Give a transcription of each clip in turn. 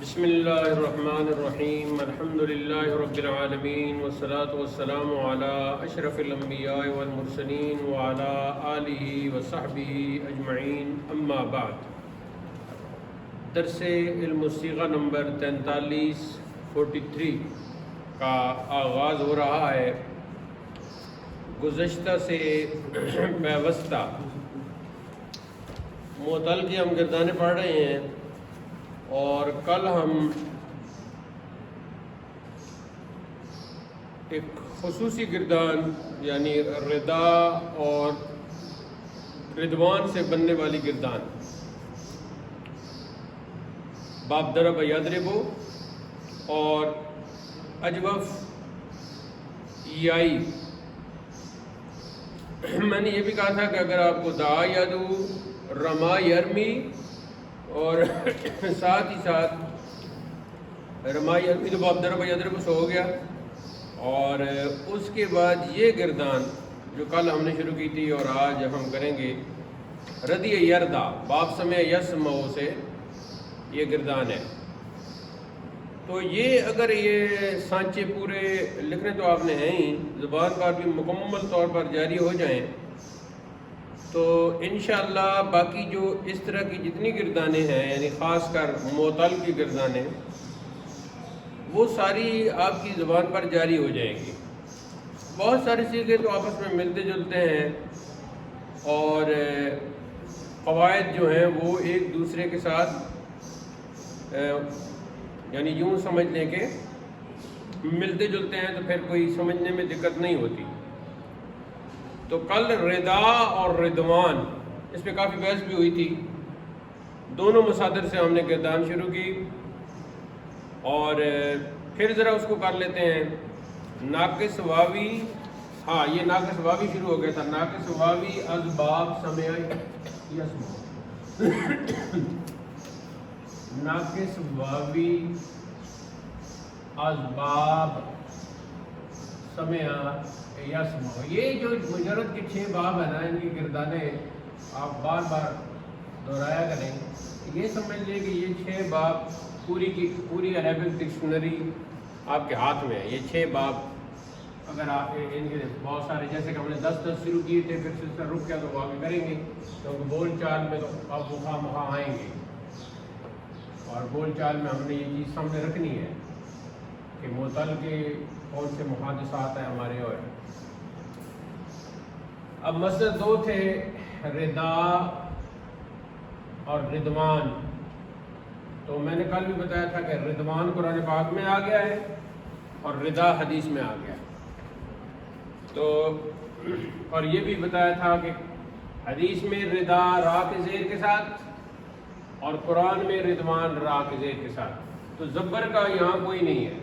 بسم اللہ الرحمن الرحیم الحمد للہ رب العالمین والصلاة والسلام علی اشرف الانبیاء والمرسلین وعلی آلہ وصحبہ اجمعین اما بعد۔ درس علم الصیغہ نمبر 43 کا آغاز ہو رہا ہے۔ گزشتہ سے پیوستہ معتل کی ہم گردانیں پڑھ رہے ہیں، اور کل ہم ایک خصوصی گردان یعنی رضا اور رضوان سے بننے والی گردان باب ضرب یضرب اور اجوف یائی، میں نے یہ بھی کہا تھا کہ اگر آپ کو دعا یادو رما یرمی اور ساتھ ہی ساتھ رما یرمی تو باب ضرب یضرب سے ہو گیا، اور اس کے بعد یہ گردان جو کل ہم نے شروع کی تھی اور آج ہم کریں گے، ردی یردا باب سمع یسمع سے یہ گردان ہے۔ تو یہ اگر یہ سانچے پورے لکھنے تو آپ نے ہیں ہی، زبان پر بھی مکمل طور پر جاری ہو جائیں تو انشاءاللہ باقی جو اس طرح کی جتنی گردانیں ہیں، یعنی خاص کر معتل کی گردانیں، وہ ساری آپ کی زبان پر جاری ہو جائیں گی۔ بہت سارے صیغے تو آپس میں ملتے جلتے ہیں، اور قواعد جو ہیں وہ ایک دوسرے کے ساتھ یعنی یوں سمجھ لیں کہ ملتے جلتے ہیں، تو پھر کوئی سمجھنے میں دقت نہیں ہوتی۔ تو کل رضا اور رضوان اس پہ کافی بحث بھی ہوئی تھی، دونوں مصادر سے ہم نے گردان شروع کی، اور پھر ذرا اس کو کر لیتے ہیں۔ ناقص واوی، ہاں یہ ناقص واوی شروع ہو گیا تھا، ناقص واوی از باب سمع یسمع، ناقص واوی از باب سمع یسمع، یہ جو مجرد کے 6 باب ہیں نا، ان کی گردانیں آپ بار بار دہرایا کریں۔ یہ سمجھ لیں کہ یہ 6 باب پوری کی پوری عربک ڈکشنری آپ کے ہاتھ میں ہے۔ یہ 6 باب اگر آپ ان کے بہت سارے، جیسے کہ ہم نے 10 شروع کیے تھے، پھر سے رک گیا تو وہ آگے کریں گے، کیونکہ بول چال میں تو آپ خواہ مخواہ آئیں گے، اور بول چال میں ہم نے یہ چیز سامنے رکھنی ہے کہ معتل کے کون سے محادثات ہیں ہمارے۔ اور اب مسئلہ 2 تھے، رضا اور رضوان۔ تو میں نے کل بھی بتایا تھا کہ رضوان قرآن پاک میں آ گیا ہے اور رضا حدیث میں آ گیا۔ تو اور یہ بھی بتایا تھا کہ حدیث میں رضا را کے زیر کے ساتھ اور قرآن میں رضوان را کے زیر کے ساتھ، تو زبر کا یہاں کوئی نہیں ہے۔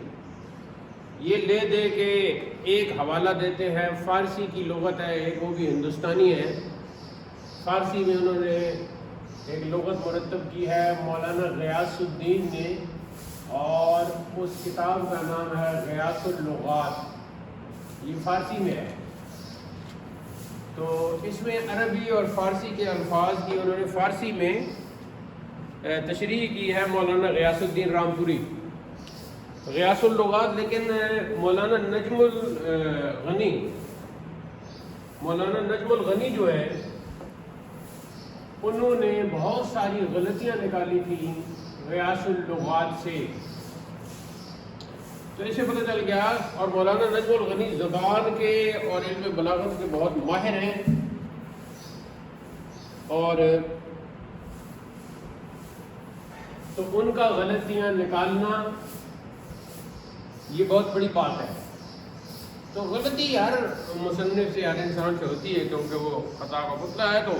یہ لے دے کے ایک حوالہ دیتے ہیں، فارسی کی لغت ہے ایک، وہ بھی ہندوستانی ہے، فارسی میں انہوں نے ایک لغت مرتب کی ہے مولانا غیاث الدین نے، اور اس کتاب کا نام ہے غیاث اللغات، یہ فارسی میں ہے۔ تو اس میں عربی اور فارسی کے الفاظ کی انہوں نے فارسی میں تشریح کی ہے مولانا غیاث الدین رامپوری، غیاث اللغات۔ لیکن مولانا نجم الغنی جو ہے، انہوں نے بہت ساری غلطیاں نکالی تھیں غیاث اللغات سے، تو اسے پتہ چل گیا۔ اور مولانا نجم الغنی زبان کے اور علم بلاغت کے بہت ماہر ہیں، اور تو ان کا غلطیاں نکالنا یہ بہت بڑی بات ہے۔ تو غلطی ہر مصنف سے، ہر انسان سے ہوتی ہے، کیونکہ وہ خطا کا پتلا ہے۔ تو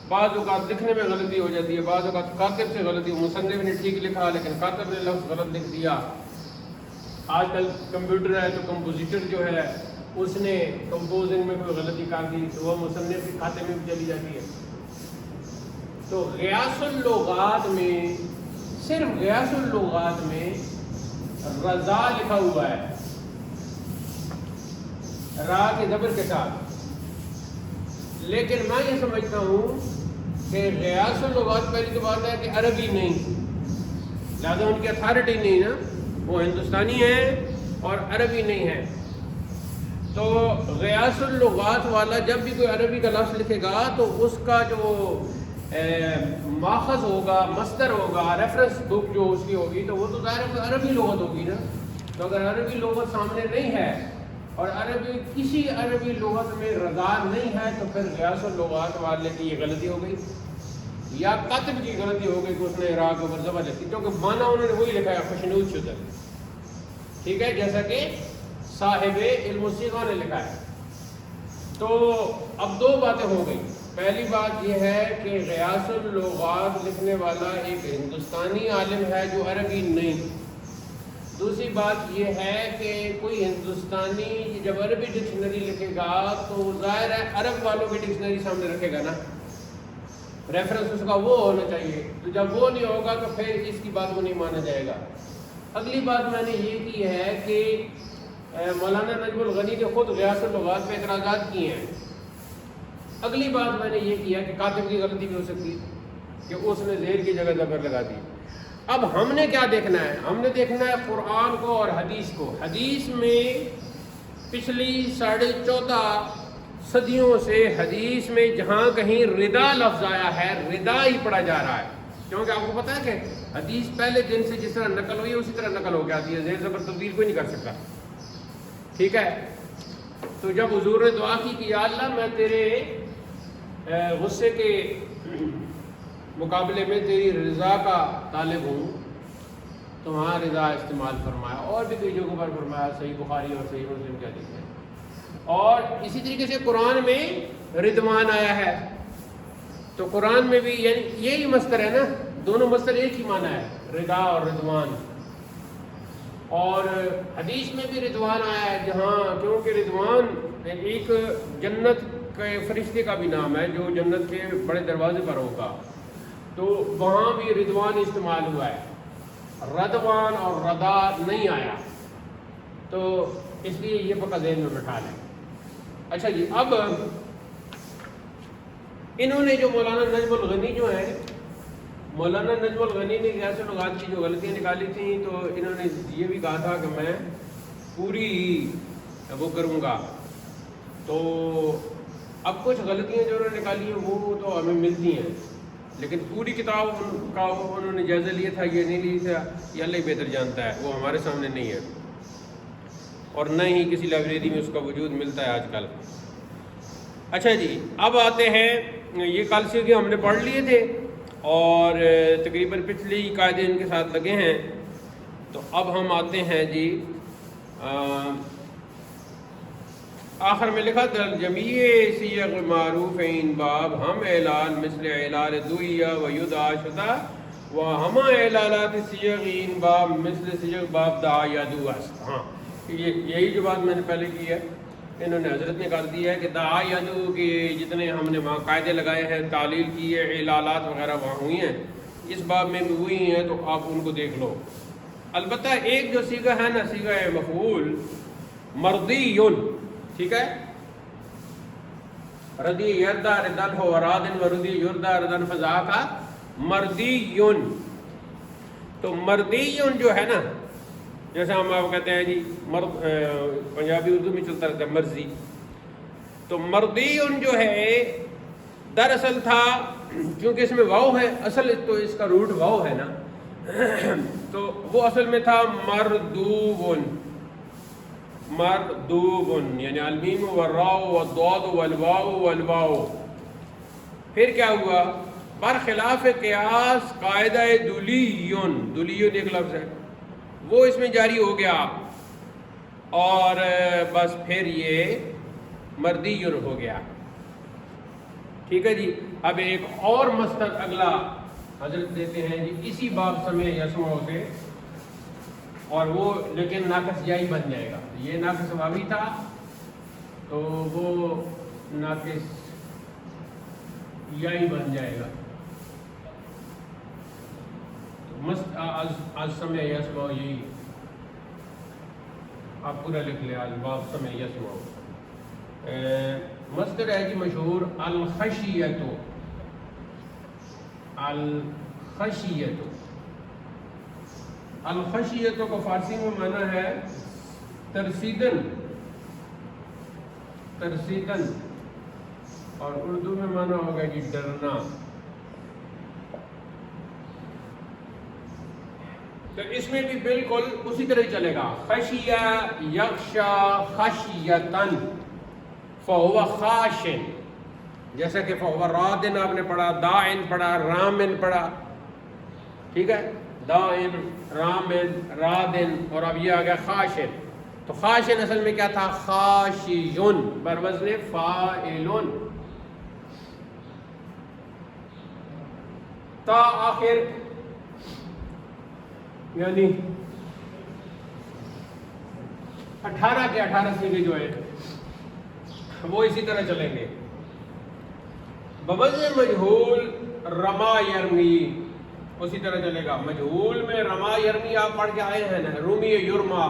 بعض اوقات لکھنے میں غلطی ہو جاتی ہے، بعض اوقات کاتب سے غلطی، مصنف نے ٹھیک لکھا لیکن کاتب نے لفظ غلط لکھ دیا۔ آج کل کمپیوٹر ہے تو کمپوزیٹر جو ہے اس نے کمپوزنگ میں کوئی غلطی کر دی تو وہ مصنف کے کھاتے میں بھی چلی جاتی ہے۔ تو غیاث اللغات میں، صرف غیاث اللغات میں رضا لکھا ہوا ہے، را کے زبر کے ساتھ، لیکن میں یہ سمجھتا ہوں کہ غیاث اللغات پہلی تو بات ہے کہ عربی نہیں، لہٰذا ان کی اتھارٹی نہیں نا، وہ ہندوستانی ہیں اور عربی نہیں ہے۔ تو غیاث اللغات والا جب بھی کوئی عربی کا لفظ لکھے گا تو اس کا جو ماخذ ہوگا، مصدر ہوگا، ریفرنس بک جو اس کی ہوگی تو وہ تو ظاہر ہے عربی لغت ہوگی نا۔ تو اگر عربی لغت سامنے نہیں ہے اور عربی کسی عربی لغت میں رضا نہیں ہے تو پھر غیاث اللغات والے کی یہ غلطی ہو گئی، یا کاتب کی غلطی ہو گئی کہ اس نے عراق اور زبر لکھی، کیونکہ مانا انہوں نے وہی لکھا ہے خوشنود شدہ، ٹھیک ہے، جیسا کہ صاحب علم الصیغہ نے لکھا ہے۔ تو اب دو باتیں ہو گئی۔ پہلی بات یہ ہے کہ غیاث اللغات لکھنے والا ایک ہندوستانی عالم ہے جو عربی نہیں۔ دوسری بات یہ ہے کہ کوئی ہندوستانی جب عربی ڈکشنری لکھے گا تو ظاہر ہے عرب والوں کی ڈکشنری سامنے رکھے گا نا، ریفرنس اس کا وہ ہونا چاہیے، تو جب وہ نہیں ہوگا تو پھر اس کی بات کو نہیں مانا جائے گا۔ اگلی بات میں نے یہ کی ہے کہ مولانا نجم الغنی نے خود غیاث اللغات پہ اعتراضات کیے ہیں۔ اگلی بات میں نے یہ کیا کہ کاتب کی غلطی بھی ہو سکتی ہے کہ اس نے زیر کی جگہ زبر لگا دی۔ اب ہم نے کیا دیکھنا ہے؟ ہم نے دیکھنا ہے قرآن کو اور حدیث کو۔ حدیث میں پچھلی 14.5 صدیوں سے حدیث میں جہاں کہیں ردا لفظ آیا ہے ردا ہی پڑھا جا رہا ہے، کیونکہ آپ کو پتا ہے کہ حدیث پہلے دن سے جس طرح نقل ہوئی ہے اسی طرح نقل ہو کے آتی ہے، زیر زبر تبدیل کوئی نہیں کر سکتا، ٹھیک ہے۔ تو جب حضور نے دعا کی کہ یا اللہ میں تیرے غصے کے مقابلے میں تیری رضا کا طالب ہوں، تو وہاں رضا استعمال فرمایا، اور بھی کئی جگہوں پر فرمایا، صحیح بخاری اور صحیح مسلم کے حدیث ہے۔ اور اسی طریقے سے قرآن میں رضوان آیا ہے، تو قرآن میں بھی یعنی یہی مصدر ہے نا، دونوں مصدر ایک ہی معنی ہے، رضا اور رضوان۔ اور حدیث میں بھی رضوان آیا ہے، جہاں کیونکہ رضوان ایک جنت کے فرشتے کا بھی نام ہے جو جنت کے بڑے دروازے پر ہوگا، تو وہاں بھی رضوان استعمال ہوا ہے، رضوان اور رضا نہیں آیا، تو اس لیے یہ پکا ذہن میں بٹھا لیں۔ اچھا جی، اب انہوں نے جو مولانا نجم الغنی جو ہے، مولانا نجم الغنی نے غیاث اللغات کی جو غلطیاں نکالی تھیں تو انہوں نے یہ بھی کہا تھا کہ میں پوری وہ کروں گا، تو اب کچھ غلطیاں جو انہوں نے نکالی ہیں وہ تو ہمیں ملتی ہیں، لیکن پوری کتاب کا انہوں نے جائزہ لیا تھا یہ نہیں لیا تھا، یہ اللہ ہی بہتر جانتا ہے، وہ ہمارے سامنے نہیں ہے اور نہ ہی کسی لائبریری میں اس کا وجود ملتا ہے آج کل۔ اچھا جی، اب آتے ہیں، یہ کل سے ہم نے پڑھ لیے تھے اور تقریباً پچھلی قاعدے ان کے ساتھ لگے ہیں، تو اب ہم آتے ہیں جی آخر میں لکھا جمیع سیغ معروف ان باب ہم اعلان مثل اعلان دویہ و یدعا شدہ و ہما اعلانات سیغ ان باب مثل سیغ باب دعا یدعو است۔ ہاں، یہی جو بات میں نے پہلے کی ہے، انہوں نے حضرت نے کر دیا ہے کہ دعا یدعو کے جتنے ہم نے وہاں قاعدے لگائے ہیں، تعلیل کی ہے، اعلانات وغیرہ وہاں ہوئی ہیں، اس باب میں بھی ہوئی ہیں، تو آپ ان کو دیکھ لو۔ البتہ ایک جو صیغہ ہے نا، صیغہ مفعول مرضیٌ، ٹھیک ہے، ردی یردا ردن ہو رادن و ردی یردا ردن فضا کا مردیٌ، تو مردیٌ جو ہے نا، جیسے ہم آپ کہتے ہیں جی پنجابی اردو میں چلتا رہتا ہے مرضی، تو مردیٌ جو ہے دراصل تھا، کیونکہ اس میں واو ہے، اصل تو اس کا روٹ واو ہے نا، تو وہ اصل میں تھا مردوبٌ، مردوبٌ یعنی المیم والراء والضاد والواو والواو۔ پھر کیا ہوا؟ برخلاف قیاس قاعدہ دلیٌ، دلیٌ ایک لفظ ہے، وہ اس میں جاری ہو گیا اور بس پھر یہ مردیٌ ہو گیا، ٹھیک ہے جی۔ اب ایک اور مصدر اگلا حضرت دیتے ہیں جی اسی باب سمع یسمع سے، اور وہ لیکن ناقص یائی بن جائے گا، یہ ناقص واوی تھا تو وہ ناقص یائی بن جائے گا، آج سمع یسمع، یہی آپ پورا لکھ لیں، آج باب سمع یسمع۔ مصدر ہے جی مشہور الخشیۃ، الخشیۃ، الخشیت کو فارسی میں معنی ہے ترسیدن، ترسیدن، اور اردو میں معنی ہوگا جی ڈرنا۔ تو اس میں بھی بالکل اسی طرح چلے گا، خشیہ یخشا خشیتن فہو خاشن، جیسا کہ فہو رادن آپ نے پڑھا، داعن پڑھا، رامن پڑھا، ٹھیک ہے، داعن، رامن، رادن، اور اب یہ آ گیا خاشن۔ تو خاشن اصل میں کیا تھا؟ خاشیون بر وزن فاعلون، تا آخر یعنی 18 کے 18 سیگے جو ہے وہ اسی طرح چلیں گے۔ بوزن مجہول رما یرمی اسی طرح چلے گا، مجہول میں رما یرمی آپ پڑھ کے آئے ہیں نا، رومی یرما،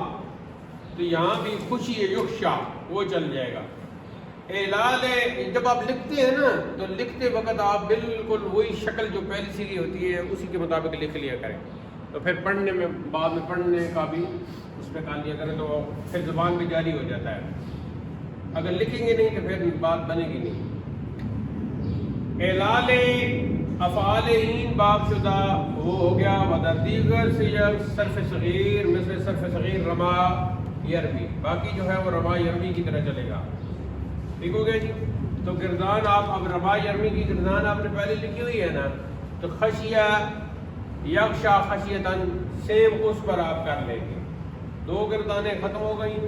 تو یہاں بھی خوشی یخشا وہ چل جائے گا۔ اعلال جب آپ لکھتے ہیں نا تو لکھتے وقت آپ بالکل وہی شکل جو پہلی سیگی ہوتی ہے اسی کے مطابق لکھ لیا کریں، تو پھر پڑھنے میں بعد میں پڑھنے کا بھی اس پہ کر لیا کریں، تو پھر زبان بھی جاری ہو جاتا ہے۔ اگر لکھیں گے نہیں تو پھر بات بنے گی نہیں۔ اعلال افعال این باب شدہ وہ ہو گیا، ودر دیگر سیغ صرف صغیر مثل صرف صغیر رما یرمی، باقی جو ہے وہ رما یرمی کی طرح چلے گا، ٹھیک ہو گیا جی۔ تو گردان آپ اب رما یرمی کی گردان آپ نے پہلے لکھی ہوئی ہے نا، تو خشیہ یخشا خشیتن سیم اس پر آپ کر لیں گے، 2 گردانیں ختم ہو گئیں۔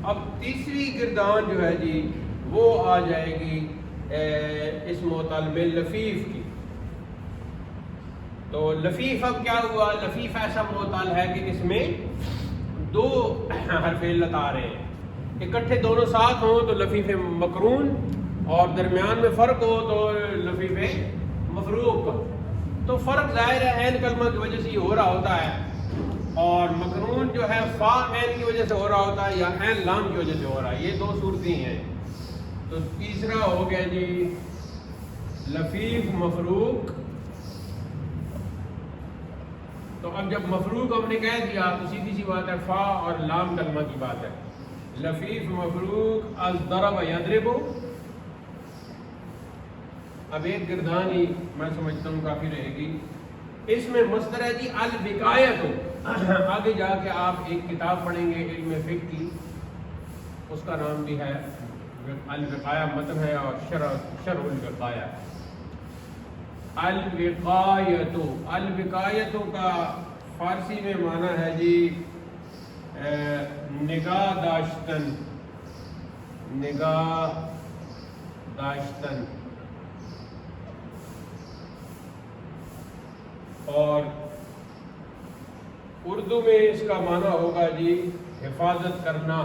اب تیسری گردان جو ہے جی وہ آ جائے گی اس معطل میں لفیف کی۔ تو لفیف اب کیا ہوا؟ لفیف ایسا معطل ہے کہ اس میں 2 حرف علت آ رہے ہیں، اکٹھے دونوں ساتھ ہوں تو لفیف مقرون، اور درمیان میں فرق ہو تو لفیف مفروق۔ تو فرق ظاہر ہے عین کلمہ کی وجہ سے یہ ہو رہا ہوتا ہے، اور مقرون جو ہے فا عین کی وجہ سے ہو رہا ہوتا ہے یا عین لام کی وجہ سے ہو رہا ہے، یہ 2 صورتیں ہیں۔ تو تیسرا ہو گیا جی لفیف مفروق۔ تو اب جب مفروق ہم نے کہہ دیا تو سیدھی سی بات ہے فا اور لام کلمہ کی بات ہے۔ لفیف مفروق از ضرب یضرب، اب ایک گردان ہی میں سمجھتا ہوں کافی رہے گی۔ اس میں مصدر ہے جی الوقایۃ، آگے جا کے آپ ایک کتاب پڑھیں گے علم فقہ کی، اس کا نام بھی ہے الوقایہ متن ہے، اور شرح الوقایہ۔ الوقایۃ، الوقایۃ کا فارسی میں معنی ہے جی نگاہ داشتن، نگاہ داشتن، اور اردو میں اس کا معنی ہوگا جی حفاظت کرنا،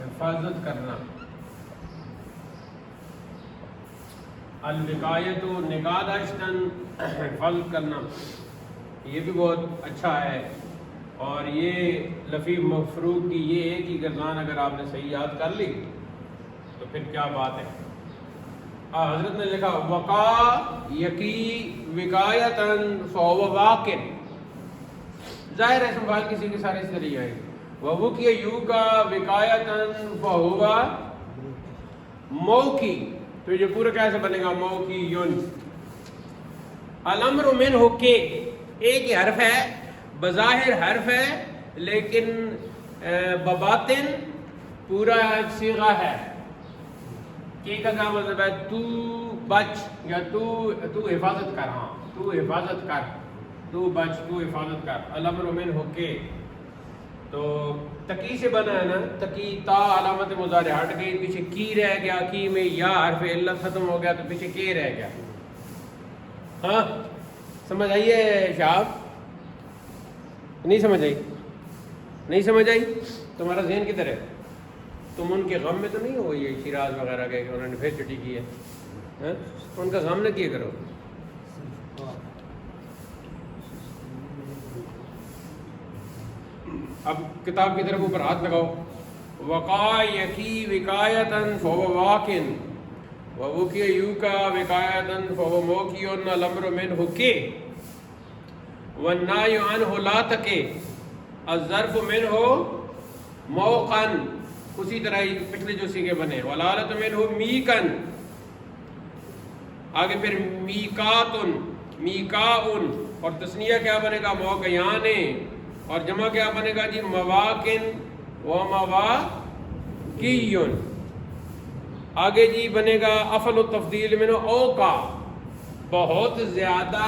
حفاظت کرنا۔ الوقایۃ نگاہ داشتن، حفاظت کرنا، یہ بھی بہت اچھا ہے۔ اور یہ لفیف مفروق کی یہ ایک ہی گردان اگر آپ نے صحیح یاد کر لی تو پھر کیا بات ہے۔ حضرت نے لکھا وقا یقی وقایتن فہو واقع، ظاہر ہے سنبھال کسی کے سارے اس طرح ہی آئے گا۔ ووقی یو کا وقایتن فہو موقی، تو یہ پورا کیسے بنے گا؟ موقی یون۔ الامر من ہو کے ایک ہی حرف ہے، بظاہر حرف ہے لیکن بباطن پورا ایک صیغہ ہے۔ کی کا کیا مطلب ہے؟ تو بچ یا تو حفاظت کر، ہاں تو حفاظت کر، تو بچ، تو حفاظت کر۔ الامر من ہو کے تو تقی سے بنا ہے نا، تقی تا علامت مضارع ہٹ گئی، پیچھے کی رہ گیا، کی میں یا حرف علت ختم ہو گیا تو پیچھے کے رہ گیا۔ ہاں سمجھ آئیے شاہب؟ نہیں سمجھ آئی؟ نہیں سمجھ آئی؟ تمہارا ذہن کدھر ہے؟ تم ان کے غم میں تو نہیں ہو یہ شیراز وغیرہ کے کہ انہوں نے پھر چھٹی کی ہے، ان کا غم نہ کیا کرو۔ اب کتاب کی طرف اوپر ہاتھ لگاؤ۔ وقا یقی وقایتن فہو واقن، ووقی یو کا وقایتن فہو موقیون، الامر من ہو کے والنائی عنہ لا تکے، الظرف منہ موقن، اسی طرح ہی پچھلے جو سیگے بنے، والآلۃ منہ میکن، آگے پھر میکاتن، میکاؤن، اور تسنیہ کیا بنے گا موقعان، اور جمع کیا بنے گا جی مواقن و مواقیون، آگے جی بنے گا افعل التفضیل منہ اوقا، بہت زیادہ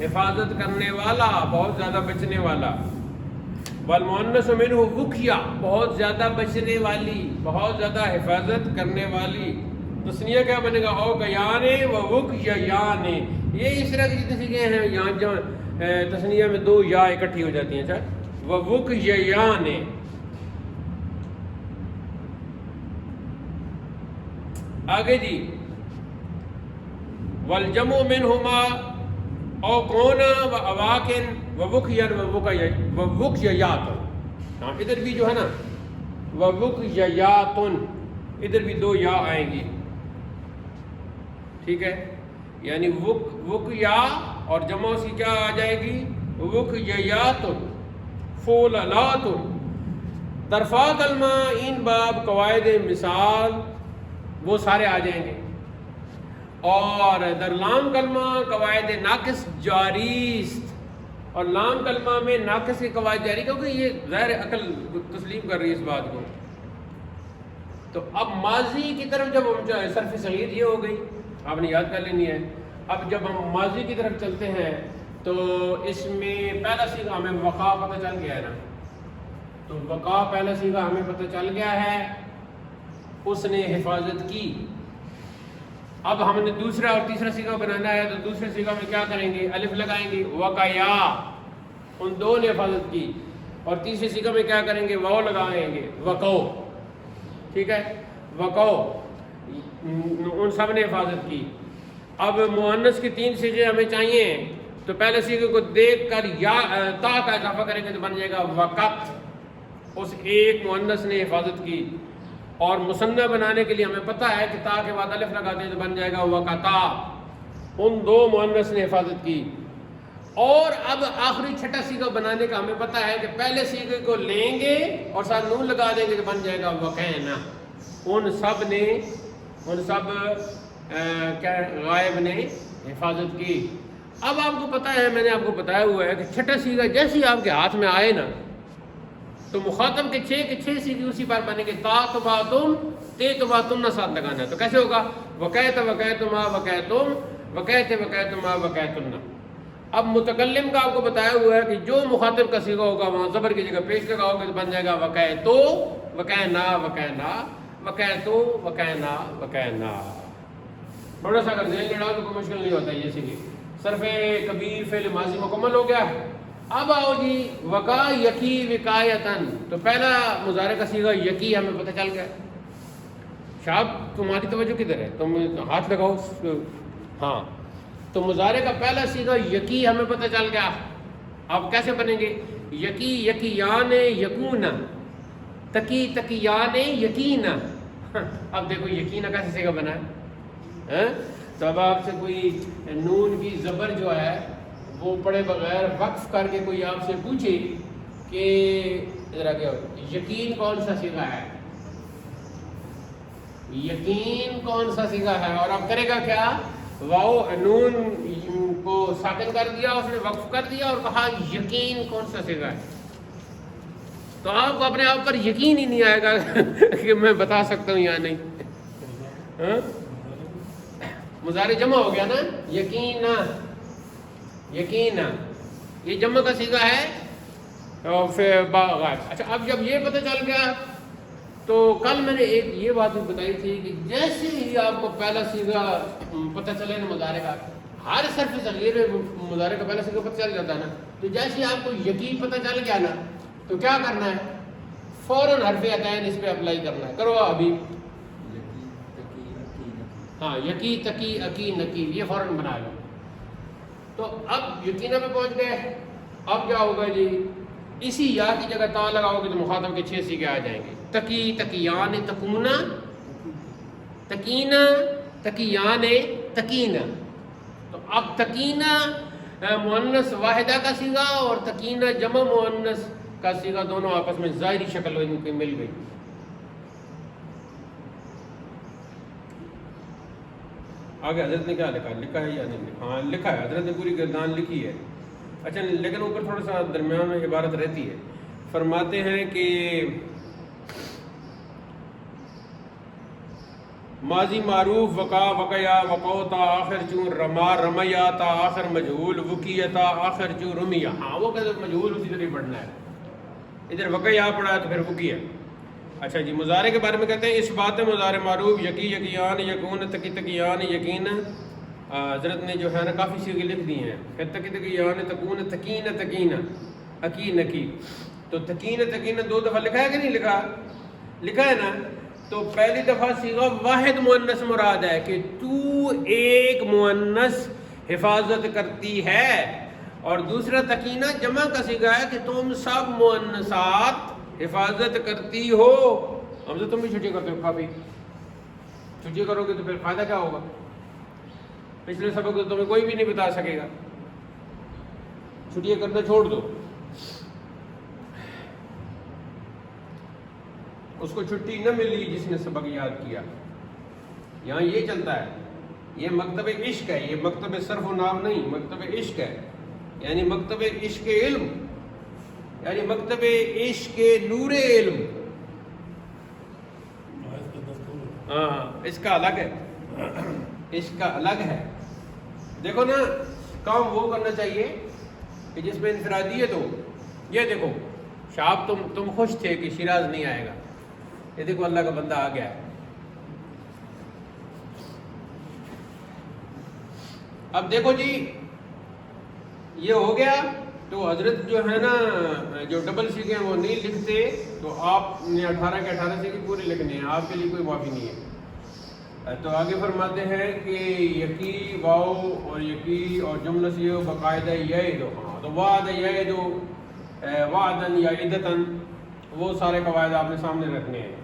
حفاظت کرنے والا، بہت زیادہ بچنے والا، والمؤنث منہ وقیا، بہت زیادہ بچنے والی، بہت زیادہ حفاظت کرنے والی، تسنیہ کیا بنے گا اوقیان و وقیان، یہ اس طرح کی جتنی چیزیں ہیں یہاں جو تسنیہ میں دو یا اکٹھی ہو جاتی ہیں، اچھا و وقیان، آگے جی والجمع منہما اوقونا و اواکن و وقیان و وقیات، ہاں ادھر بھی جو ہے نا و وقیاتن، ادھر بھی دو یا آئیں گی، ٹھیک ہے، یعنی وقیا اور جمع اسی کیا آ جائے گی وقیاتن، فوللاتن، طرفا کلمہ ان باب قواعد مثال وہ سارے آ جائیں گے، اور در لام کلمہ قواعد ناقص جاریست، اور لام کلمہ میں ناقص کی قواعد جاری، کیونکہ یہ ظاہر عقل تسلیم کر رہی ہے اس بات کو۔ تو اب ماضی کی طرف جب ہم صرف صغیر یہ ہو گئی، آپ نے یاد کر لینی ہے۔ اب جب ہم ماضی کی طرف چلتے ہیں تو اس میں پہلا صیغہ ہمیں وقع پتہ چل گیا ہے نا، تو وقع پہلا صیغہ ہمیں پتہ چل گیا ہے، اس نے حفاظت کی۔ اب ہم نے دوسرا اور تیسرا صیغہ بنانا ہے، تو دوسرے صیغہ میں کیا کریں گے؟ الف لگائیں گے، وقیا، ان دو نے حفاظت کی، اور تیسرے صیغہ میں کیا کریں گے؟ واو لگائیں گے، وقو، ٹھیک ہے، وقو، ان سب نے حفاظت کی۔ اب مؤنث کی تین صیغے ہمیں چاہیے، تو پہلے صیغے کو دیکھ کر یا تا کا اضافہ کریں گے تو بن جائے گا وقت، اس ایک مؤنث نے حفاظت کی۔ اور مثنیٰ بنانے کے لیے ہمیں پتہ ہے کہ تا کے بعد الف لگاتے ہیں تو بن جائے گا وقتا، ان دو مؤنث نے حفاظت کی۔ اور اب آخری چھٹا صیغہ بنانے کا ہمیں پتہ ہے کہ پہلے صیغے کو لیں گے اور ساتھ نون لگا دیں گے تو بن جائے گا وقینا، ان سب غائب نے حفاظت کی۔ اب آپ کو پتہ ہے، میں نے آپ کو بتایا ہوا ہے کہ چھٹا صیغہ جیسے ہی آپ کے ہاتھ میں آئے نا تو مخاطب کے چھ صیغے اسی پر بنے گے، تا تو با تم، تے تو با تم نہ ساتھ لگانا ہے۔ تو کیسے ہوگا؟ وقیت وقیتما وقیتم، وقیت وقیتما وقیتن۔ اب متکلم کا آپ کو بتایا ہوا ہے کہ جو مخاطب کا صیغہ ہوگا وہاں زبر کی جگہ پیش لگاؤ گے تو بن جائے گا وقیتو وقینا وقینا، وقیتو وقینا وقینا۔ تھوڑا سا اگر ذہن لڑاؤ تو کوئی مشکل نہیں ہوتا، یہ سیکھیے۔ صرف کبیر فعل ماضی مکمل ہو گیا۔ اب آؤ جی وقا یقی وقایتن، تو پہلا مضارع کا صیغہ یقی ہمیں پتہ چل گیا۔ شاہب تمہاری توجہ کدھر ہے؟ تم ہاتھ لگاؤ، ہاں، تو مضارع کا پہلا صیغہ یقی ہمیں پتہ چل گیا۔ اب کیسے بنیں گے؟ یقی یقیان یقون، تقی تقیان یقین۔ اب دیکھو یقین کیسے صیغہ بنا ہے، تو اب آپ سے کوئی نون کی زبر جو ہے وہ پڑھے بغیر وقف کر کے کوئی آپ سے پوچھے کہ ذرا کیا یقین کون سا صیغہ ہے، یقین کون سا صیغہ ہے، اور اب کرے گا کیا؟ واو نون کو ساکن کر دیا، اس نے وقف کر دیا اور کہا یقین کون سا صیغہ ہے۔ تو آپ کو اپنے آپ پر یقین ہی نہیں آئے گا کہ میں بتا سکتا ہوں یا نہیں۔ مضارع جمع ہو گیا نا، یقینا، یقینا، یہ جمع کا صیغہ ہے اور پھر غائب۔ اچھا اب جب یہ پتہ چل گیا تو کل میں نے ایک یہ بات بھی بتائی تھی کہ جیسے ہی آپ کو پہلا صیغہ پتہ چلے نا مضارع کا، ہر صرف صغیر میں مضارع کا پہلا صیغہ پتہ چل جاتا ہے نا، تو جیسے ہی آپ کو یقین پتہ چل گیا نا تو کیا کرنا ہے؟ فوراً حرف عطین اس پہ اپلائی کرنا ہے۔ کرو ابھی، ہاں، یقی تقی عقی نقی، یہ فوراً بنا لو۔ تو اب یقینہ میں پہنچ گئے، اب کیا ہوگا جی؟ اسی یا کی جگہ تا لگاؤ گے تو مخاطب کے 6 صیغے آ جائیں گے، تقی تقیان تقونا، تقینا تقیان تقینا۔ تو اب تقینا مؤنث واحدہ کا سیغہ اور تکینہ جمع مؤنث کا سیغہ دونوں آپس میں ظاہری شکل ان کی مل گئی. آگے حضرت نے کیا لکھا ہے یا نہیں لکھا؟ ہاں لکھا ہے، حضرت نے پوری گردان لکھی ہے. اچھا لیکن اوپر تھوڑا سا درمیان میں عبارت رہتی ہے. فرماتے ہیں کہ ماضی معروف وقع وقیا وقو تا آخر چون رما رمیا تا آخر مجہول وکیہ تا آخر چون رمیا. ہاں وہ کہتے ہیں مجہول اسی طرح پڑھنا ہے. ادھر وقیا پڑھا ہے تو پھر وکیہ. اچھا جی مضارع کے بارے میں کہتے ہیں اس بات مضارع معروف یقی یقیان یکون تکی تکیان یقین. حضرت نے جو ہے نا کافی صیغے لکھ دی ہیں. پھر تکی تکیان تکون تکین تکین اکی نکی. تو تکین تکین 2 دفعہ لکھا ہے کہ نہیں لکھا؟ لکھا ہے نا. تو پہلی دفعہ صیغہ واحد مؤنث مراد ہے کہ تو ایک مؤنث حفاظت کرتی ہے، اور دوسرا تکینہ جمع کا صیغہ ہے کہ تم سب مؤنثات حفاظت کرتی ہو. ہم تو تم بھی چھٹی کرتے ہو، کافی چھٹی کرو گے تو پھر فائدہ کیا ہوگا؟ پچھلے سبق تو تمہیں کوئی بھی نہیں بتا سکے گا. چھٹیاں کرنا چھوڑ دو. اس کو چھٹی نہ ملی جس نے سبق یاد کیا. یہاں یہ چلتا ہے، یہ مکتب عشق ہے، یہ مکتب صرف و نام نہیں، مکتب عشق ہے. یعنی مکتب عشق علم، یعنی مکتب عشق نور علم. ہاں اس کا الگ ہے، اس کا الگ ہے. دیکھو نا کام وہ کرنا چاہیے کہ جس میں انفرادیت ہو. یہ دیکھو شاپ تم خوش تھے کہ شیراز نہیں آئے گا، یہ دیکھو اللہ کا بندہ آ گیا ہے. اب دیکھو جی یہ ہو گیا. تو حضرت جو ہے نا جو ڈبل سیغے ہیں وہ نہیں لکھتے، تو آپ نے 18 کے 18 سیغے پورے لکھنے ہیں، آپ کے لیے کوئی معافی نہیں ہے. تو آگے فرماتے ہیں کہ یقی واؤ اور یقی اور جملہ سے باقاعدہ یعدو. ہاں تو وعد یعدو وعدن یا عدتن، وہ سارے قواعد آپ نے سامنے رکھنے ہیں.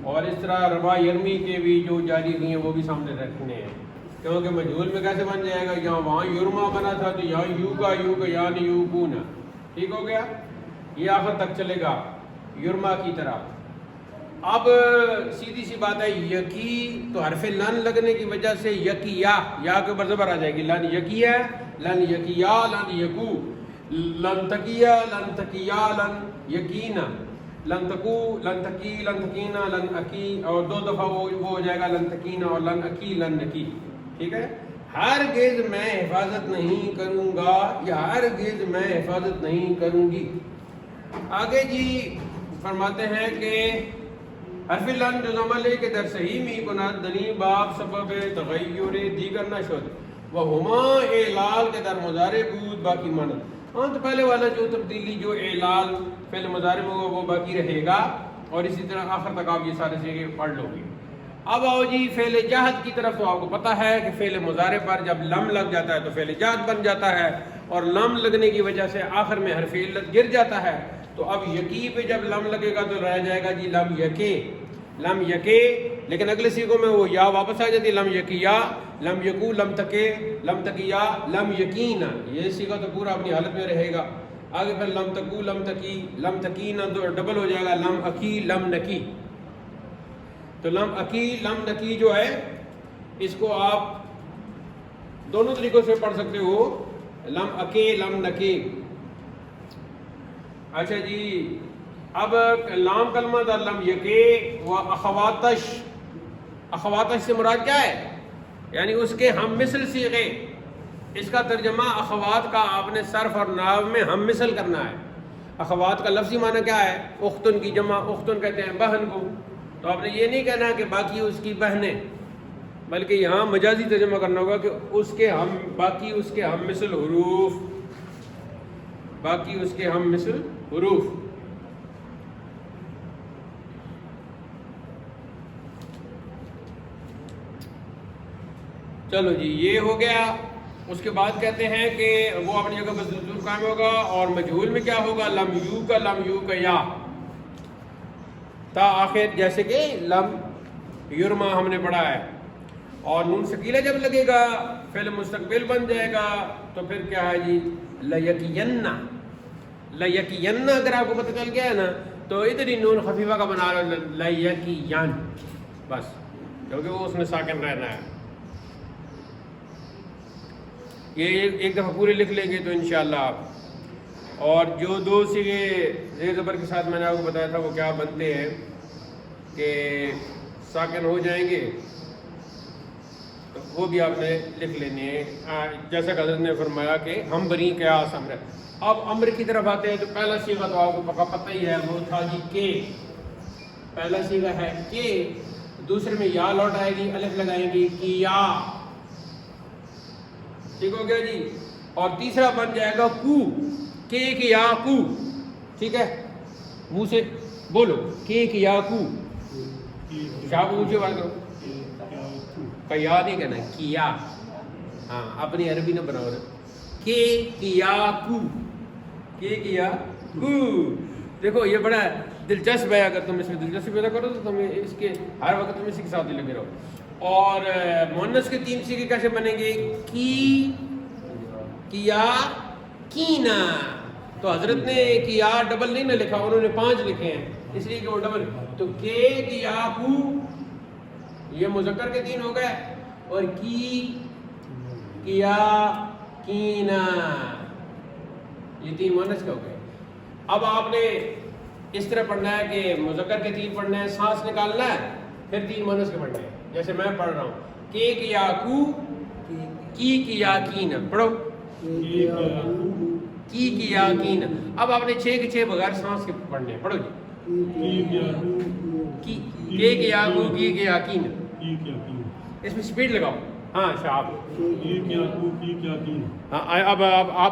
اور اس طرح ربا یرمی کے بھی جو جاری ہوئی ہیں وہ بھی سامنے رکھنے ہیں. کیونکہ مجہول میں کیسے بن جائے گا؟ یہاں وہاں یورما بنا تھا تو یہاں یو کا یعنی یوکون. ٹھیک ہو گیا؟ یہ آخر تک چلے گا یورما کی طرح. اب سیدھی سی بات ہے، یقی تو حرف لن لگنے کی وجہ سے یقیا، یا کے اوپر زبر آ جائے گی. لن یقیا لن یقیا لن یقو، لن تکیا لن تکیا لن یقینا، لن تکو لن تکی لن تکینا لن اکی، اور 2 دفعہ وہ ہو جائے گا لن تکینا اور لن اکی لن نکی. ٹھیک ہے؟ ہرگز میں حفاظت نہیں کروں گا یا ہرگز میں حفاظت نہیں کروں گی. آگے جی فرماتے ہیں کہ حرف لن جو زملے کے در صحیح می کنات دنی باب سبب تغیر دیگر نشد وہما اعلال کے در مضارع بود باقی ماند. ہاں تو پہلے والا جو تبدیلی جو اعلال فعل مضارع میں وہ باقی رہے گا، اور اسی طرح آخر تک آپ یہ سارے صیغے پڑھ لو گے. اب آؤ جی فعل جہد کی طرف. تو آپ کو پتہ ہے کہ فعل مضارع پر جب لم لگ جاتا ہے تو فعل جہد بن جاتا ہے، اور لم لگنے کی وجہ سے آخر میں حرف علت گر جاتا ہے. تو اب یقی پہ جب لم لگے گا تو رہ جائے گا جی لم یقے لم یقے. لیکن اگلے سیغوں میں وہ یا واپس آ جاتی، لم یقیا لم یقو لم تکے لم تکیا لم یقین. یہ سیغہ تو پورا اپنی حالت میں رہے گا. آگے پھر لم تکو لم تکی لم تکین ڈبل ہو جائے گا لم اکی لم نکی. تو لم اکی لم نکی جو ہے اس کو آپ دونوں طریقوں سے پڑھ سکتے ہو، لم اکے لم نکی. اچھا جی اب لام کلمہ دا لم یکے و اخواتش. اخواتش سے مراد کیا ہے؟ یعنی اس کے ہم مثل صیغے. اس کا ترجمہ اخوات کا آپ نے صرف اور نحو میں ہم مثل کرنا ہے. اخوات کا لفظی معنی کیا ہے؟ اختن کی جمع، اختن کہتے ہیں بہن کو. تو آپ نے یہ نہیں کہنا کہ باقی اس کی بہنیں، بلکہ یہاں مجازی ترجمہ کرنا ہوگا کہ اس کے ہم باقی اس کے ہم مثل حروف، باقی اس کے ہم مثل حروف. چلو جی یہ ہو گیا. اس کے بعد کہتے ہیں کہ وہ اپنی جگہ پر ضرور قائم ہوگا. اور مجہول میں کیا ہوگا؟ لم یو کا یا تا آخر، جیسے کہ لم یرما ہم نے پڑھا ہے. اور نون شکیلہ جب لگے گا فعل مستقبل بن جائے گا تو پھر کیا ہے جی لیکین اگر آپ کو پتہ چل گیا ہے نا تو ادھر ہی نون خفیفہ کا بنا لو لیکین بس، کیونکہ وہ اس میں ساکن رہنا ہے. یہ ایک دفعہ پورے لکھ لیں گے تو انشاءاللہ آپ. اور جو دو صیغے زیر زبر کے ساتھ میں نے آپ کو بتایا تھا وہ کیا بنتے ہیں کہ ساکن ہو جائیں گے، تو وہ بھی آپ نے لکھ لینے ہیں جیسا کہ حضرت نے فرمایا کہ ہم بری قیاس امر. اب امر کی طرف آتے ہیں تو پہلا صیغہ تو آپ کو پتہ ہی ہے وہ تھا جی کہ، پہلا صیغہ ہے کہ، دوسرے میں یا لوٹ آئے گی، الف لگائیں گی کیا، ٹھیک ہو گیا جی. اور تیسرا بن جائے گا کو، کہ یا کو، ٹھیک ہے منہ سے بولو کہ یا کو، شاہ اونچے والے کرو، کیا نہیں کہنا کیا، ہاں اپنی عربی نہ بناؤ نا، کہ یا کو، کہ یا کو. دیکھو یہ بڑا دلچسپ ہے، اگر تم اس میں دلچسپی پیدا کرو تو تمہیں اس کے ہر وقت تم اسی کے ساتھ ہی لگے رہو. اور مؤنث کے 3 صیغے کیسے بنیں گے؟ کی، کیا، کینا. تو حضرت نے کیا ڈبل نہیں نہ لکھا، انہوں نے 5 لکھے ہیں اس لیے کہ وہ ڈبل. تو کہ کیا کو یہ مذکر کے 3 ہو گئے، اور کی، کیا، کینا یہ 3 مؤنث کے ہو گئے. اب آپ نے اس طرح پڑھنا ہے کہ مذکر کے 3 پڑھنا ہے، سانس نکالنا ہے، پھر 3 مؤنث کے پڑھنے ہیں. جیسے میں پڑھ رہا ہوں کہ کیا کو، کی کیا کینا، پڑھو کی کیا کینا. اب آپ نے 6 کے 6 بغیر سانس کے پڑھنے ہیں، پڑھو جی کہ کیا کو، کی کیا کینا. اس میں سپیڈ لگاؤ. ہاں شاہ ہاں اب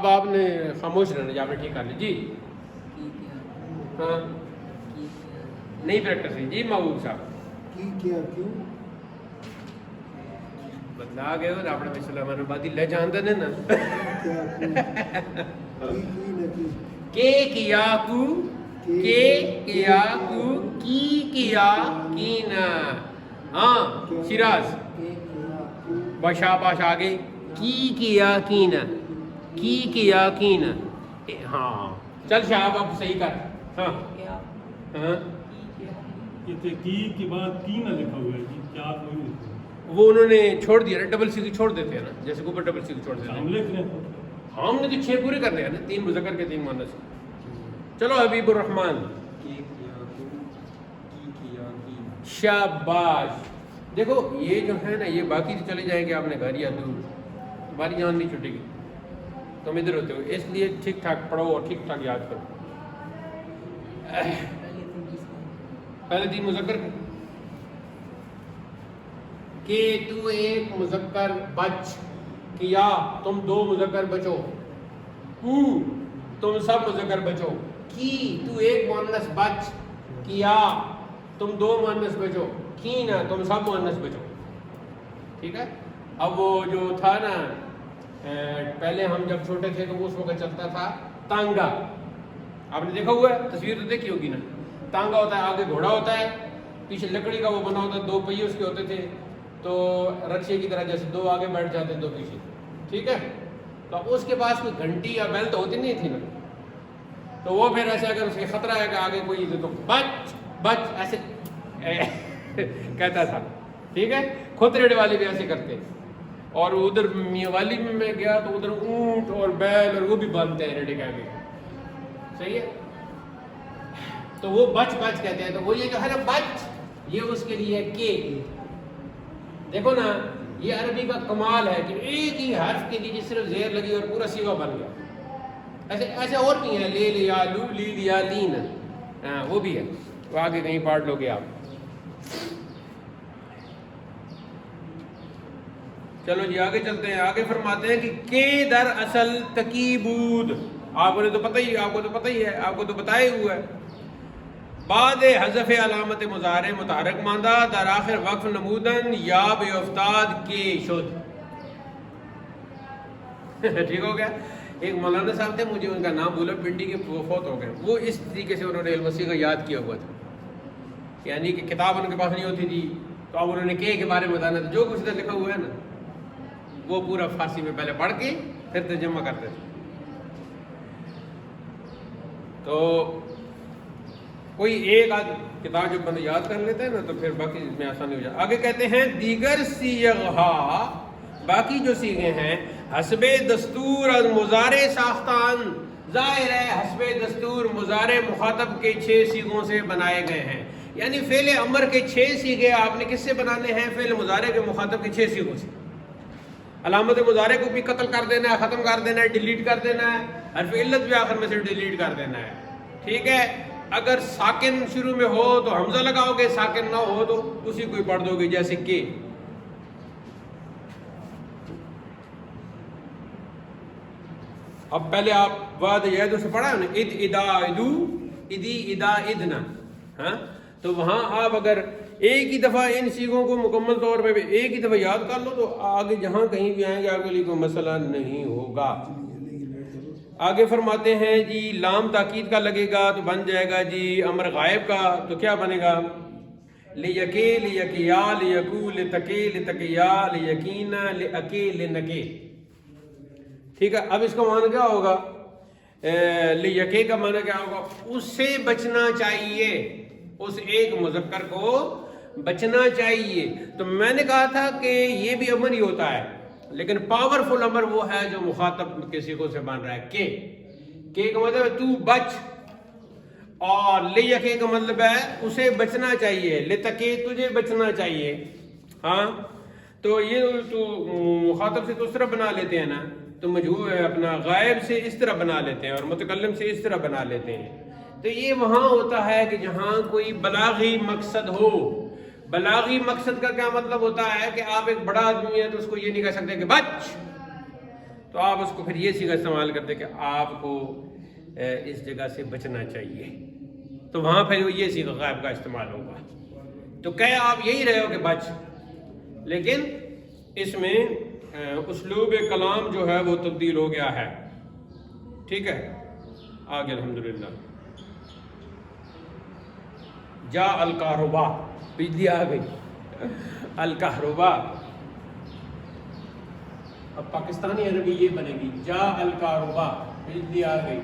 آپ نے خاموش رہنا جی، آپ نے ٹھیک کر لی جی. ہاں نہیں پریکٹس نہیں جی محبوب صاحب بدلا گئے ہو آپ نے سلیمان آبادی لے جاندے نے نا. کہ کیا کو، کہ کیا کو، کی کیا کینا. ہاں شیراز باش آگے کی کیا کینا، کی کیا کینا. ہاں چل شاہب اب صحیح کر. ہاں ہاں کی بعد کی نہ لکھا ہوا ہے جی، کیا کوئی نہیں لکھا. وہ انہوں نے چھوڑ دیا نا، ڈبل سی چھوڑ دیتے ہیں نا، جیسے اوپر ڈبل سی چھوڑ دیتے ہم ہیں. لکھ رہے ہیں ہم نے تو 6 پورے کرنے ہیں نا، 3 مذکر کے 3 مؤنث. چلو حبیب الرحمن شاباش. دیکھو یہ جو ہے نا یہ باقی تو چلے جائیں گے آپ نے گھر یا دور، تمہاری جان نہیں چھٹے گی، تم ادھر ہوتے ہو، اس لیے ٹھیک ٹھاک پڑھو اور ٹھیک ٹھاک یاد کرو. پہلے 3 مذکر کہ تو ایک مذکر بچ، کیا تم 2 مذکر بچو، کو تم سب مذکر بچو، کی تو ایک مؤنث بچ، کیا تم 2 مؤنث بچو، کینا تم سب مؤنث بچو. ٹھیک ہے. اب وہ جو تھا نا پہلے ہم جب چھوٹے تھے تو اس وقت چلتا تھا تانگا. آپ نے دیکھا ہوا ہے، تصویر تو دیکھی ہوگی نا. تانگا ہوتا ہے، آگے گھوڑا ہوتا ہے، پیچھے لکڑی کا وہ بنا ہوتا ہے، 2 پہیے اس کے ہوتے تھے، تو رکشے کی طرح جیسے 2 آگے بیٹھ جاتے ہیں 2 پیچھے. ٹھیک ہے. تو اس کے پاس کوئی گھنٹی یا بیل تو ہوتی نہیں تھی نا، تو وہ پھر ایسے اگر اس کے خطرہ ہے کہ آگے کوئی تو بچ بچ ایسے کہتا تھا. ٹھیک ہے. کھوتریڑ والے بھی ایسے کرتے. اور ادھر میاں والی میں گیا تو ادھر اونٹ اور بیل اور وہ بھی باندھتے ہیں ریڈے کے آگے. صحیح ہے. تو وہ بچ بچ کہتے ہیں. تو وہ یہ جو ہے نا بچ، یہ اس کے لیے کہ. دیکھو نا یہ عربی کا کمال ہے کہ ایک ہی حرف کے لیے صرف زیر لگی اور پورا سیغہ بن گیا. ایسے ایسے اور بھی ہیں، لے لیا لو، لی لیا لین، ہاں وہ بھی ہے. وہ آگے کہیں پڑھ لو گے آپ. چلو جی آگے چلتے ہیں. آگے فرماتے ہیں کہ در اصل تکیبود. آپ کو تو پتہ ہی ہے، آپ کو تو بتایا ہوا ہے. بعد حذف علامت مضارع متحرک ماندہ در آخر وقف نمودن یا بے افتاد کے شد. ٹھیک ہو گیا. ایک مولانا صاحب تھے، مجھے ان کا نام بھولا، پنڈی کے فوت ہو گئے. وہ اس طریقے سے انہوں نے علم وسیع کا یاد کیا ہوا تھا، یعنی کہ کتاب ان کے پاس نہیں ہوتی تھی تو اب انہوں نے کے بارے میں بتانا، تو جو کچھ ادھر لکھا ہوا ہے نا وہ پورا فارسی میں پہلے پڑھ کے پھر ترجمہ کرتے تھے. تو کوئی ایک آدھ کتاب جب بندہ یاد کر لیتا ہے نا تو پھر باقی اس میں آسانی ہو جائے. آگے کہتے ہیں دیگر سیغہا، باقی جو سیغے ہیں حسب دستور از مضارع ساختان. ظاہر ہے حسب دستور مضارع مخاطب کے 6 سیغوں سے بنائے گئے ہیں. یعنی فعل امر کے 6 سیغے آپ نے کس سے بنانے ہیں؟ فعل مضارع کے مخاطب کے 6 سیغوں سے. علامت مضارع کو بھی قتل کر دینا ہے، ختم کر دینا ہے، ڈیلیٹ کر دینا ہے، حرف علت بھی آخر میں سے ڈیلیٹ کر دینا ہے. ٹھیک ہے، اگر ساکن شروع میں ہو تو حمزہ لگاؤ گے، ساکن نہ ہو تو اسی کو ہی پڑھ دو گے، جیسے کہ اب پہلے آپ وعد یعدو سے پڑھا ہے نا، اد ادا ادو ادی ادا ادنا. ہاں تو وہاں آپ اگر ایک ہی دفعہ ان سیغوں کو مکمل طور پہ ایک ہی دفعہ یاد کر لو تو آگے جہاں کہیں بھی آئیں گے آپ کے لیے کوئی مسئلہ نہیں ہوگا. آگے فرماتے ہیں جی لام تاکید کا لگے گا تو بن جائے گا جی امر غائب کا، تو کیا بنے گا؟ لیکے لیکیا لیکو لتکے لتکیا لیکین لأکے لنکے. ٹھیک ہے، اب اس کا معنی کیا ہوگا؟ لیکے کا معنی کیا ہوگا؟ اس سے بچنا چاہیے، اس ایک مذکر کو بچنا چاہیے. تو میں نے کہا تھا کہ یہ بھی امر ہی ہوتا ہے، لیکن پاورفل امر وہ ہے جو مخاطب کے صیغوں سے بن رہا ہے. کہ کا مطلب ہے تو بچ، اور لیکے کا مطلب ہے اسے بچنا چاہیے، لتکے تجھے بچنا چاہیے. ہاں تو یہ تو مخاطب سے تو اس طرح بنا لیتے ہیں نا، تو مجہول اپنا غائب سے اس طرح بنا لیتے ہیں اور متکلم سے اس طرح بنا لیتے ہیں. تو یہ وہاں ہوتا ہے کہ جہاں کوئی بلاغی مقصد ہو. بلاغی مقصد کا کیا مطلب ہوتا ہے کہ آپ ایک بڑا آدمی ہے تو اس کو یہ نہیں کہہ سکتے کہ بچ، تو آپ اس کو پھر یہ صیغہ استعمال کرتے کہ آپ کو اس جگہ سے بچنا چاہیے، تو وہاں پھر یہ صیغہ غائب کا استعمال ہوگا. تو کہہ آپ یہی رہے ہو کہ بچ، لیکن اس میں اسلوب کلام جو ہے وہ تبدیل ہو گیا ہے. ٹھیک ہے، آگے الحمدللہ. جا الکہربا، بجلی آ گئی. الکہربا اب پاکستانی عربی یہ بنے گی جا الکہربا، بجلی آ گئی.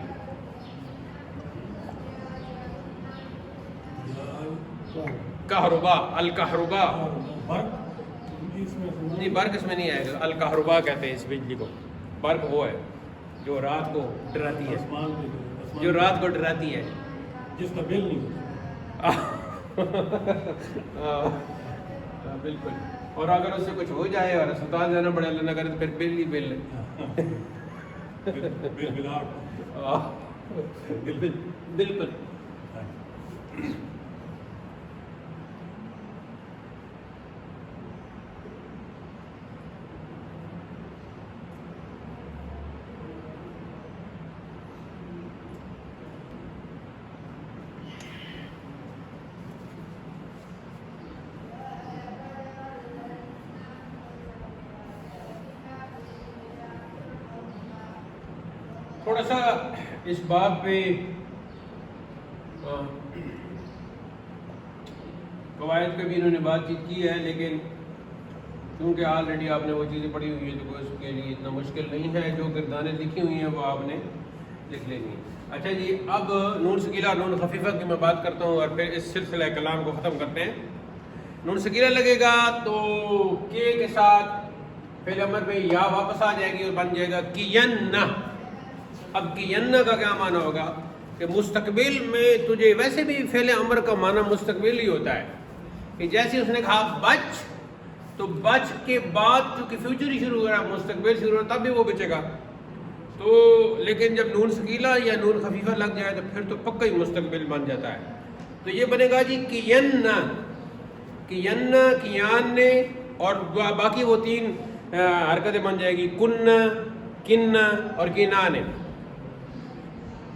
کہربا، الکہربا نہیں، برق اس میں نہیں آئے گا. الکہربا کہتے ہیں اس بجلی کو. برق وہ ہے جو رات کو ڈراتی ہے، جو رات کو ڈراتی ہے، جس کا بل نہیں بالکل. اور اگر اس سے کچھ ہو جائے اور اسپتال جانا پڑے اللہ نہ کرے تو پھر بل ہی بل ہے. بالکل. تھوڑا سا اس باب پہ قواعد پہ بھی انہوں نے بات چیت کی ہے، لیکن کیونکہ آلریڈی آپ نے وہ چیزیں پڑھی ہوئی ہیں تو کوئی اس کے لیے اتنا مشکل نہیں ہے. جو گردانیں لکھی ہوئی ہیں وہ آپ نے لکھ لینی ہیں. اچھا جی، اب نون ثقیلہ نون خفیفہ کی میں بات کرتا ہوں اور پھر اس سلسلہ کلام کو ختم کرتے ہیں. نون ثقیلہ لگے گا تو کے ساتھ فعل امر میں یا واپس آ جائے گی اور بن جائے گا کینہ. اب کینہ کا کیا معنی ہوگا کہ مستقبل میں تجھے، ویسے بھی فعل امر کا معنی مستقبل ہی ہوتا ہے کہ جیسے اس نے کہا بچ، تو بچ کے بعد چونکہ فیوچر ہی شروع ہو رہا ہے، مستقبل شروع ہو رہا ہے، تب بھی وہ بچے گا. تو لیکن جب نون ثقیلہ یا نون خفیفہ لگ جائے تو پھر تو پکا ہی مستقبل بن جاتا ہے. تو یہ بنے گا جی کینہ، کینہ کیان نے، اور باقی وہ 3 حرکتیں بن جائے گی کنہ، کنہ اور کینان.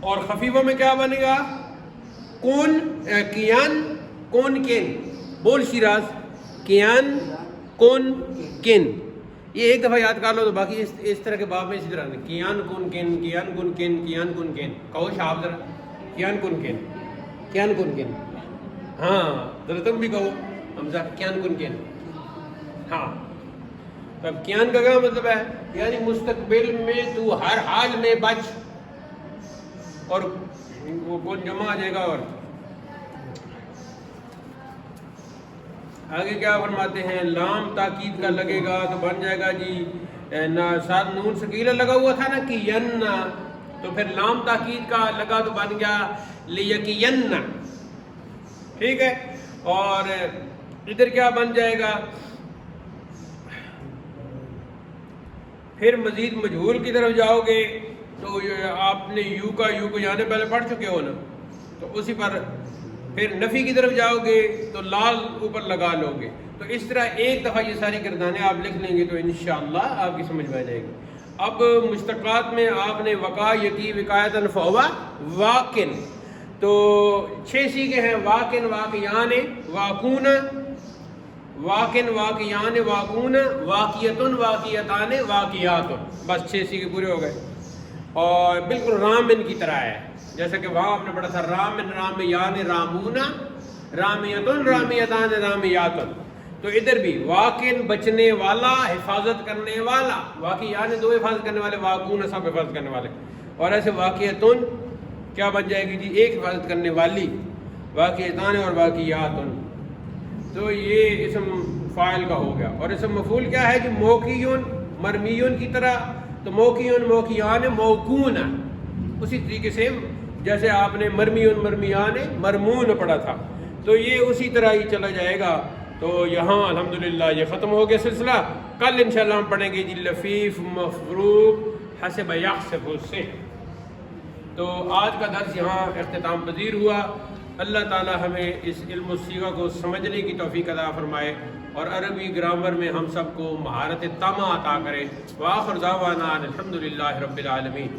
اور خفیفہ میں کیا بنے گا؟ کون، کیان کون کن. بول شیراز، کیان کون کن. یہ ایک دفعہ یاد کر لو تو باقی اس طرح کے باب میں اسی طرح کیان کن کن، کیان کن کن، کیان کن کن. کہو شاہب ذرا، کیان کن کن، کیان کن کن. ہاں ذرا تم بھی کہو. حمزہ کیان کن کن. ہاں تو اب کیان کا کیا مطلب ہے؟ یعنی مستقبل میں تو ہر حال میں بچ، اور وہ کون جمع آ جائے گا. اور آگے کیا فرماتے ہیں؟ لام تاکید کا لگے گا تو بن جائے گا جی ساتھ نون ثقیلہ لگا ہوا تھا نا کہ ین، تو پھر لام تاکید کا لگا تو بن گیا لیکین. ٹھیک ہے. اور ادھر کیا بن جائے گا؟ پھر مزید مجہول کی طرف جاؤ گے تو آپ نے یو کو یہاں سے پہلے پڑھ چکے ہو نا، تو اسی پر پھر نفی کی طرف جاؤ گے تو لال اوپر لگا لو گے. تو اس طرح ایک دفعہ یہ ساری گردانیں آپ لکھ لیں گے تو انشاءاللہ آپ کی سمجھ میں آ جائے گی. اب مشتقات میں آپ نے وقع، یقی، وقایتاً، فہوا، واقن، تو 6 سیغے ہیں. واقن، واقعان، واقون، واقن، واقعان، واقون، واقعتن، واقعتان، واقعات. بس 6 سیغے پورے ہو گئے. اور بالکل رامن کی طرح ہے، جیسا کہ وہاں آپ نے پڑھا تھا رامن، رامیان، رامون، رامیتن، رامیتان، رامیاتن. تو ادھر بھی واقن بچنے والا، حفاظت کرنے والا، واقعان 2 حفاظت کرنے والے، واقون سب حفاظت کرنے والے. اور ایسے واقعتن کیا بن جائے گی جی؟ 1 حفاظت کرنے والی، واقعتان اور واقعاتن. تو یہ اسم فاعل کا ہو گیا. اور اسم مفعول کیا ہے جی؟ موقعون، مرمیون کی طرح. تو موقعون، موقعان، موقون، اسی طریقے سے جیسے آپ نے مرمیون، مرمیان، مرمون پڑھا تھا، تو یہ اسی طرح ہی چلا جائے گا. تو یہاں الحمدللہ یہ ختم ہو گیا سلسلہ. کل انشاءاللہ ہم پڑھیں گے جی لفیف، مفروق، حسب یحسب سے. تو آج کا درس یہاں اختتام پذیر ہوا. اللہ تعالی ہمیں اس علم الصیغہ کو سمجھنے کی توفیق عطا فرمائے اور عربی گرامر میں ہم سب کو مہارت تامہ عطا کرے. وآخر دعوانا الحمدللہ رب العالمین.